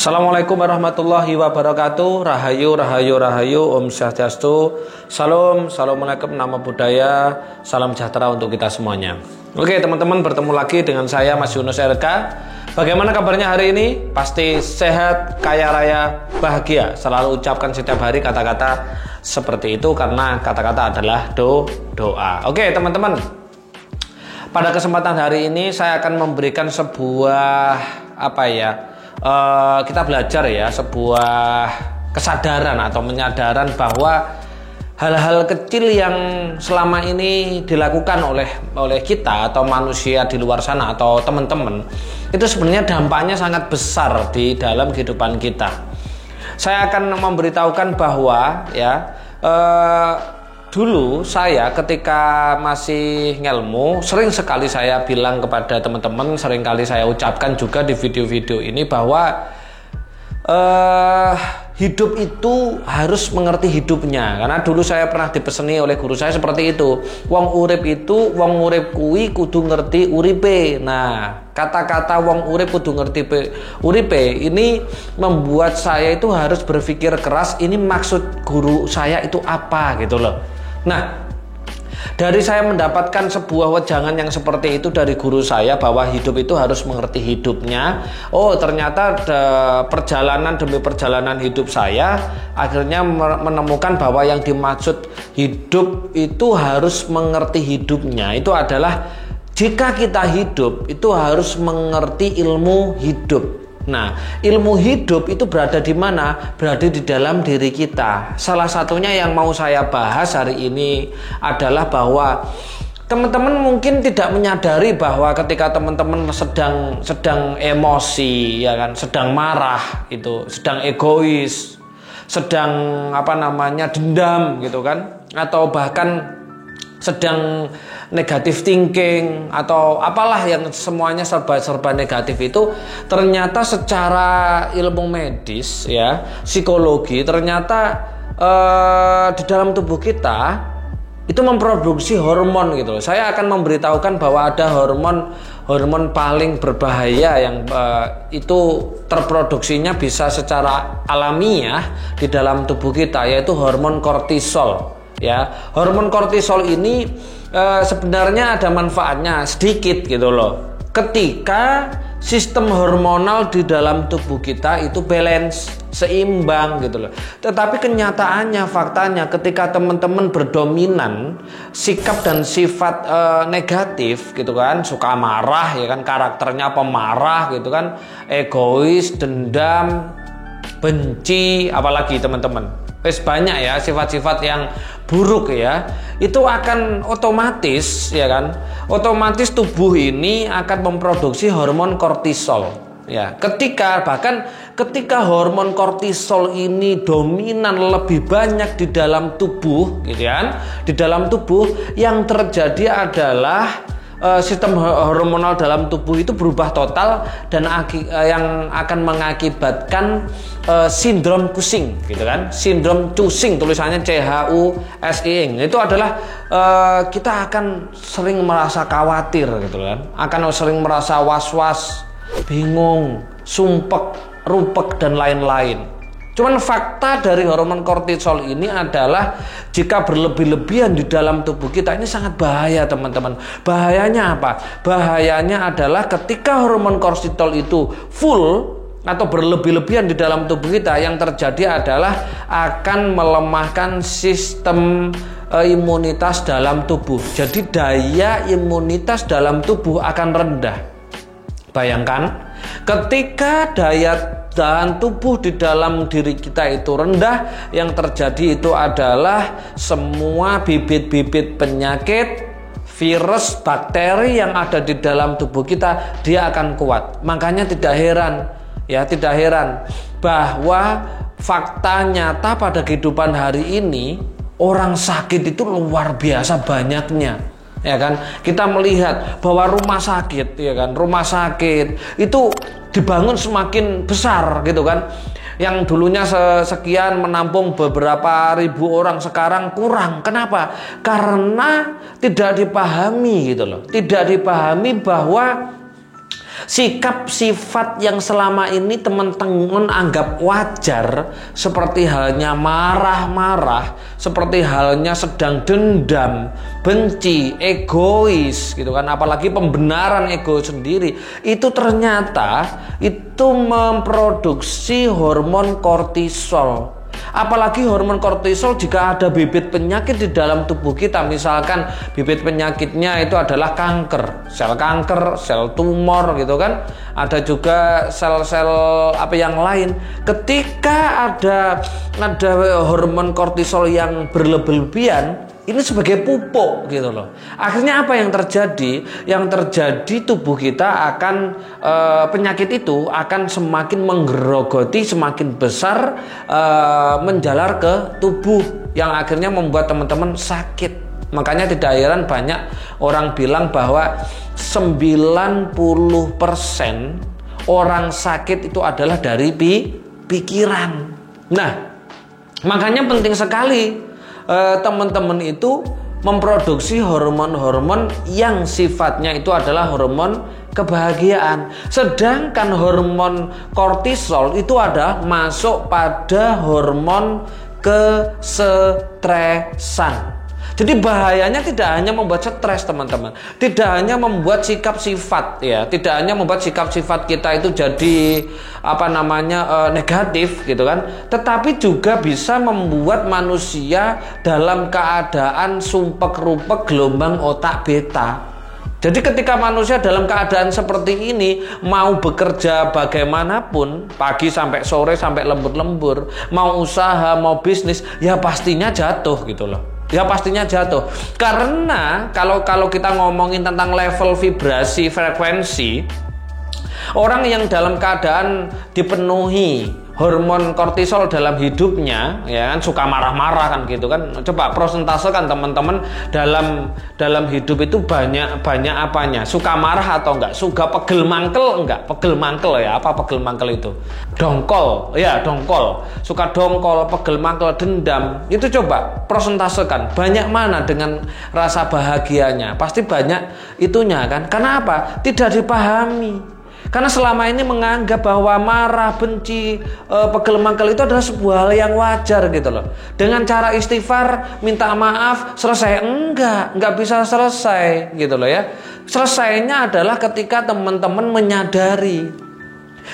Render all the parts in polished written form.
Assalamualaikum warahmatullahi wabarakatuh. Rahayu, rahayu, rahayu. Om Swastiastu. Salam, assalamualaikum, nama budaya. Salam sejahtera untuk kita semuanya. Oke teman-teman, bertemu lagi dengan saya Mas Yunus RK. Bagaimana kabarnya hari ini? Pasti sehat, kaya raya, bahagia. Selalu ucapkan setiap hari kata-kata seperti itu karena kata-kata adalah doa. Oke teman-teman, pada kesempatan hari ini saya akan memberikan sebuah kita belajar ya, sebuah kesadaran atau menyadaran bahwa hal-hal kecil yang selama ini dilakukan oleh kita atau manusia di luar sana atau teman-teman itu sebenarnya dampaknya sangat besar di dalam kehidupan kita. Saya akan memberitahukan bahwa dulu saya ketika masih ngelmu, sering sekali saya bilang kepada teman-teman, sering kali saya ucapkan juga di video-video ini bahwa hidup itu harus mengerti hidupnya. Karena dulu saya pernah dipeseni oleh guru saya seperti itu. Wong urip kuwi kudu ngerti uripe. Nah, kata-kata wong urip kudu ngerti uripe ini membuat saya itu harus berpikir keras, ini maksud guru saya itu apa gitu loh. Nah, dari saya mendapatkan sebuah wejangan yang seperti itu dari guru saya bahwa hidup itu harus mengerti hidupnya. Oh, ternyata perjalanan demi perjalanan hidup saya akhirnya menemukan bahwa yang dimaksud hidup itu harus mengerti hidupnya. Itu adalah jika kita hidup itu harus mengerti ilmu hidup. Nah, ilmu hidup itu berada di mana? Berada di dalam diri kita. Salah satunya yang mau saya bahas hari ini adalah bahwa teman-teman mungkin tidak menyadari bahwa ketika teman-teman sedang emosi, ya kan, sedang marah, itu, sedang egois, sedang dendam gitu kan, atau bahkan sedang negatif thinking atau apalah yang semuanya serba negatif itu, ternyata secara ilmu medis ya, psikologi, ternyata di dalam tubuh kita itu memproduksi hormon gitu. Saya akan memberitahukan bahwa ada hormon paling berbahaya yang itu terproduksinya bisa secara alamiah di dalam tubuh kita, yaitu hormon kortisol. Ya, hormon kortisol ini sebenarnya ada manfaatnya sedikit gitu loh. Ketika sistem hormonal di dalam tubuh kita itu balance, seimbang gitu loh. Tetapi kenyataannya, faktanya ketika teman-teman berdominan sikap dan sifat negatif gitu kan, suka marah ya kan, karakternya pemarah gitu kan, egois, dendam, benci, apalagi teman-teman. Banyak ya sifat-sifat yang buruk ya, itu akan otomatis ya kan, otomatis tubuh ini akan memproduksi hormon kortisol ya. Ketika hormon kortisol ini dominan lebih banyak di dalam tubuh gitu kan, di dalam tubuh, yang terjadi adalah sistem hormonal dalam tubuh itu berubah total dan yang akan mengakibatkan sindrom Cushing gitu kan, sindrom Cushing, tulisannya CHUSING. Itu adalah kita akan sering merasa khawatir gitu kan, akan sering merasa was-was, bingung, sumpek, rupek dan lain-lain. Cuman fakta dari hormon kortisol ini adalah jika berlebih-lebihan di dalam tubuh kita ini sangat bahaya teman-teman. Bahayanya apa? Bahayanya adalah ketika hormon kortisol itu full atau berlebih-lebihan di dalam tubuh kita, yang terjadi adalah akan melemahkan sistem imunitas dalam tubuh. Jadi daya imunitas dalam tubuh akan rendah. Bayangkan ketika daya tahan tubuh di dalam diri kita itu rendah, yang terjadi itu adalah semua bibit-bibit penyakit, virus, bakteri yang ada di dalam tubuh kita dia akan kuat. Makanya tidak heran bahwa fakta nyata pada kehidupan hari ini orang sakit itu luar biasa banyaknya. Ya kan, kita melihat bahwa rumah sakit itu dibangun semakin besar gitu kan. Yang dulunya sekian menampung beberapa ribu orang, sekarang kurang. Kenapa? Karena tidak dipahami gitu loh. Tidak dipahami bahwa Sikap sifat yang selama ini teman-teman anggap wajar, seperti halnya marah-marah, seperti halnya sedang dendam, benci, egois gitu kan, apalagi pembenaran ego sendiri, itu ternyata itu memproduksi hormon kortisol. Apalagi hormon kortisol jika ada bibit penyakit di dalam tubuh kita, misalkan bibit penyakitnya itu adalah kanker, sel tumor gitu kan, ada juga sel-sel apa yang lain. Ketika ada hormon kortisol yang berlebihan, ini sebagai pupuk gitu loh. Akhirnya apa yang terjadi? Yang terjadi tubuh kita akan penyakit itu akan semakin menggerogoti, semakin besar, menjalar ke tubuh, yang akhirnya membuat teman-teman sakit. Makanya tidak heran banyak orang bilang bahwa 90% orang sakit itu adalah dari pikiran. Nah, makanya penting sekali teman-teman itu memproduksi hormon-hormon yang sifatnya itu adalah hormon kebahagiaan. Sedangkan hormon kortisol itu ada masuk pada hormon kesetresan. Jadi bahayanya tidak hanya membuat stres teman-teman, tidak hanya membuat sikap sifat ya, tidak hanya membuat sikap sifat kita itu jadi negatif gitu kan, tetapi juga bisa membuat manusia dalam keadaan sumpek-rupek gelombang otak beta. Jadi ketika manusia dalam keadaan seperti ini, mau bekerja bagaimanapun, pagi sampai sore sampai lembur-lembur, mau usaha, mau bisnis, ya pastinya jatuh gitu loh. Ya pastinya jatuh. Karena kalau kita ngomongin tentang level vibrasi, frekuensi, orang yang dalam keadaan dipenuhi hormon kortisol dalam hidupnya, ya kan, suka marah-marah kan gitu kan. Coba prosentasekan teman-teman, dalam hidup itu banyak apanya? Suka marah atau enggak? Suka pegel mangkel enggak? Pegel mangkel ya, apa pegel mangkel itu? Dongkol, ya dongkol. Suka dongkol, pegel mangkel, dendam. Itu coba prosentasekan. Banyak mana dengan rasa bahagianya? Pasti banyak itunya kan. Karena apa? Tidak dipahami. Karena selama ini menganggap bahwa marah, benci, pegel mangkel itu adalah sebuah hal yang wajar gitu loh. Dengan cara istighfar, minta maaf, selesai. Enggak bisa selesai gitu loh ya. Selesainya adalah ketika teman-teman menyadari,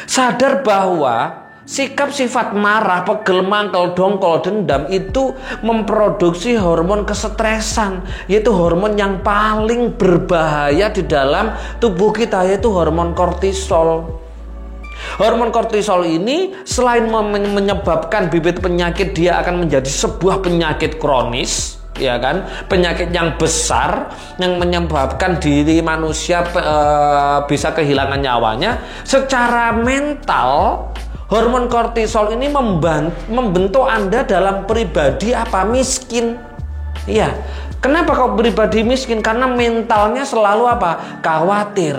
sadar bahwa sikap sifat marah, pegel mangkel, dongkol, dendam itu memproduksi hormon kesetresan, yaitu hormon yang paling berbahaya di dalam tubuh kita, yaitu hormon kortisol. Hormon kortisol ini selain menyebabkan bibit penyakit, dia akan menjadi sebuah penyakit kronis, ya kan, penyakit yang besar yang menyebabkan diri manusia bisa kehilangan nyawanya. Secara mental, hormon kortisol ini membentuk Anda dalam pribadi miskin. Iya. Kenapa kok pribadi miskin? Karena mentalnya selalu khawatir.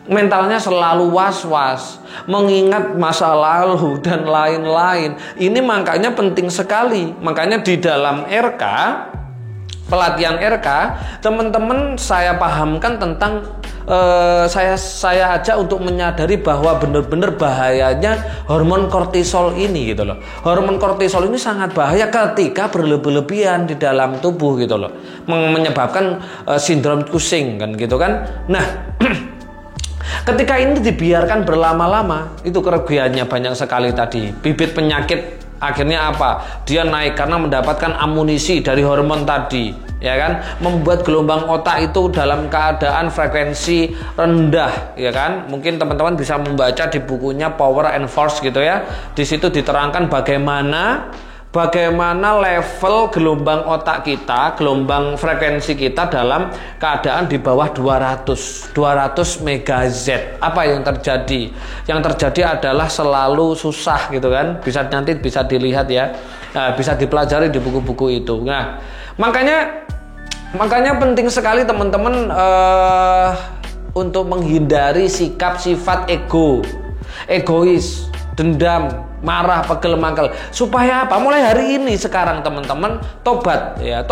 Mentalnya selalu was-was, mengingat masa lalu dan lain-lain. Ini makanya penting sekali. Makanya di dalam RK, pelatihan RK, teman-teman saya pahamkan tentang saya ajak untuk menyadari bahwa benar-benar bahayanya hormon kortisol ini gitu loh. Hormon kortisol ini sangat bahaya ketika berlebihan di dalam tubuh gitu loh, menyebabkan sindrom Cushing kan gitu kan. Nah, ketika ini dibiarkan berlama-lama, itu kerugiannya banyak sekali tadi. Bibit penyakit akhirnya dia naik karena mendapatkan amunisi dari hormon tadi, ya kan, membuat gelombang otak itu dalam keadaan frekuensi rendah, ya kan. Mungkin teman-teman bisa membaca di bukunya Power and Force gitu ya. Di situ diterangkan bagaimana level gelombang otak kita, gelombang frekuensi kita dalam keadaan di bawah 200 MHz. Apa yang terjadi? Yang terjadi adalah selalu susah gitu kan. Nanti bisa dilihat ya. Nah, bisa dipelajari di buku-buku itu. Nah, makanya penting sekali teman-teman untuk menghindari sikap sifat egois, dendam, marah, pegel, mangkel. Supaya apa? Mulai hari ini sekarang teman-teman tobat ya,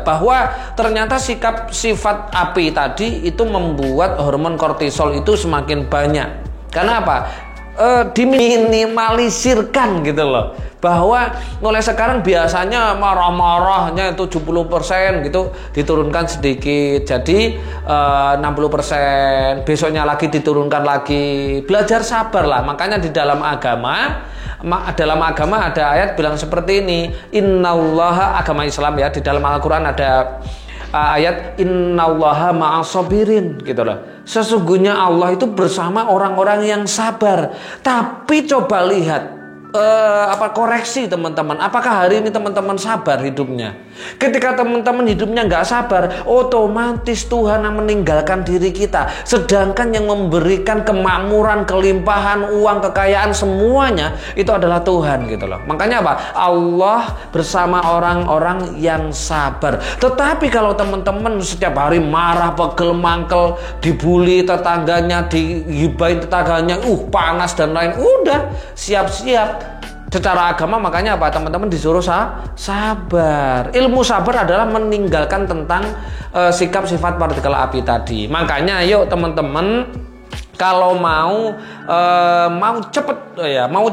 bahwa ternyata sikap sifat api tadi itu membuat hormon kortisol itu semakin banyak. Karena apa? Diminimalisirkan gitu loh. Bahwa mulai sekarang biasanya marah-marahnya 70% gitu diturunkan sedikit jadi 60%, besoknya lagi diturunkan lagi. Belajar sabar lah. Makanya di dalam agama ada ayat bilang seperti ini, innallaha, agama Islam ya, di dalam Al-Quran ada ayat innallaha ma'asabirin gitu loh. Sesungguhnya Allah itu bersama orang-orang yang sabar. Tapi coba lihat koreksi teman-teman, apakah hari ini teman-teman sabar hidupnya? Ketika teman-teman hidupnya nggak sabar, otomatis Tuhan yang meninggalkan diri kita. Sedangkan yang memberikan kemakmuran, kelimpahan, uang, kekayaan, semuanya itu adalah Tuhan gitu loh. Makanya apa? Allah bersama orang-orang yang sabar. Tetapi kalau teman-teman setiap hari marah, pegel, mangkel, dibully tetangganya, digibahin tetangganya, panas dan lain, udah siap-siap. Secara agama makanya apa? Teman-teman disuruh sabar. Ilmu sabar adalah meninggalkan tentang sikap sifat partikel api tadi. Makanya yuk teman-teman, kalau mau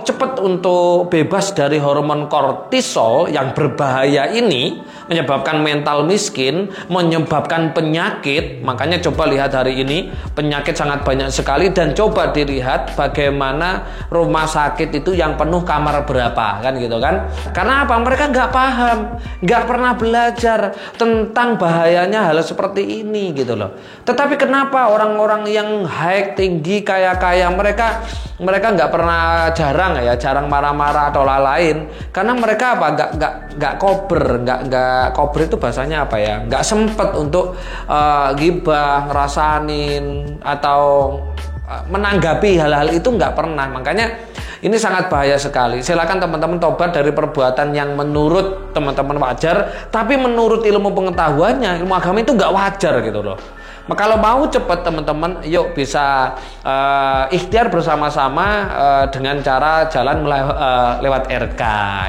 cepet untuk bebas dari hormon kortisol yang berbahaya ini, menyebabkan mental miskin, menyebabkan penyakit. Makanya coba lihat hari ini penyakit sangat banyak sekali, dan coba dilihat bagaimana rumah sakit itu yang penuh kamar berapa, kan gitu kan? Karena apa? Mereka nggak paham, nggak pernah belajar tentang bahayanya hal seperti ini gitu loh. Tetapi kenapa orang-orang yang high, tinggi, kaya-kaya, mereka nggak pernah, jarang marah-marah atau lain-lain, karena mereka apa? Nggak kober itu bahasanya apa ya? Nggak sempet untuk gibah, ngerasanin atau menanggapi hal-hal itu, nggak pernah. Makanya ini sangat bahaya sekali. Silakan teman-teman tobat dari perbuatan yang menurut teman-teman wajar, tapi menurut ilmu pengetahuannya, ilmu agama itu nggak wajar gitu loh. Kalau mau cepat teman-teman, yuk bisa ikhtiar bersama-sama dengan cara jalan lewat RK.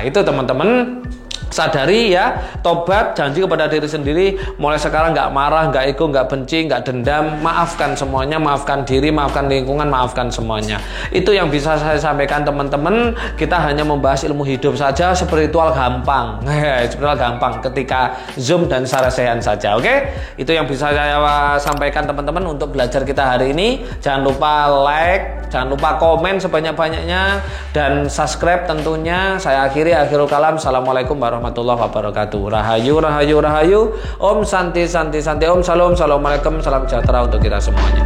Itu teman-teman sadari ya, tobat, janji kepada diri sendiri, mulai sekarang nggak marah, nggak ego, nggak benci, nggak dendam, maafkan semuanya, maafkan diri, maafkan lingkungan, maafkan semuanya. Itu yang bisa saya sampaikan teman-teman. Kita hanya membahas ilmu hidup saja, spiritual gampang, spiritual gampang ketika Zoom dan sarasehan saja. Oke? Itu yang bisa saya sampaikan teman-teman untuk belajar kita hari ini. Jangan lupa like, jangan lupa komen sebanyak-banyaknya, dan subscribe tentunya. Saya akhirul kalam. Assalamualaikum warahmatullahi wabarakatuh. Rahayu, rahayu, rahayu. Om santi, santi, santi. Om salam, assalamualaikum, salam sejahtera untuk kita semuanya.